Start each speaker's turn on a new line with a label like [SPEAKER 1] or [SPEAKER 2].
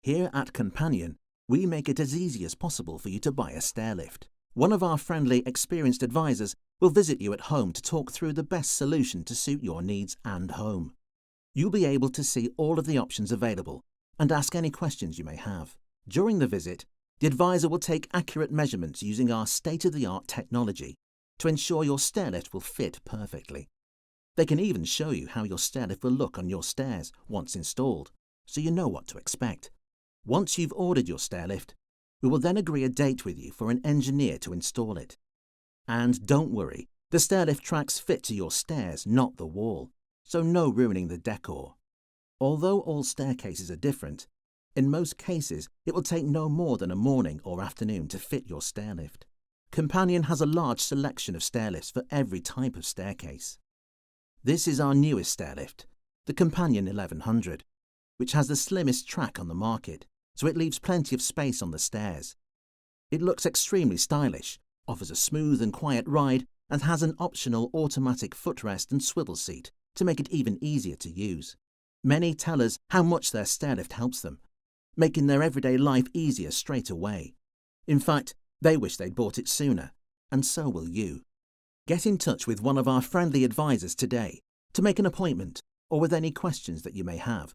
[SPEAKER 1] Here at Companion, we make it as easy as possible for you to buy a stairlift. One of our friendly, experienced advisors will visit you at home to talk through the best solution to suit your needs and home. You'll be able to see all of the options available and ask any questions you may have. During the visit, the advisor will take accurate measurements using our state-of-the-art technology to ensure your stairlift will fit perfectly. They can even show you how your stairlift will look on your stairs once installed, so you know what to expect. Once you've ordered your stairlift, we will then agree a date with you for an engineer to install it. And don't worry, the stairlift tracks fit to your stairs, not the wall, so no ruining the decor. Although all staircases are different, in most cases it will take no more than a morning or afternoon to fit your stairlift. Companion has a large selection of stairlifts for every type of staircase. This is our newest stairlift, the Companion 1100, which has the slimmest track on the market, so it leaves plenty of space on the stairs. It looks extremely stylish, offers a smooth and quiet ride, and has an optional automatic footrest and swivel seat to make it even easier to use. Many tell us how much their stairlift helps them, making their everyday life easier straight away. In fact, they wish they'd bought it sooner, and so will you. Get in touch with one of our friendly advisors today to make an appointment or with any questions that you may have.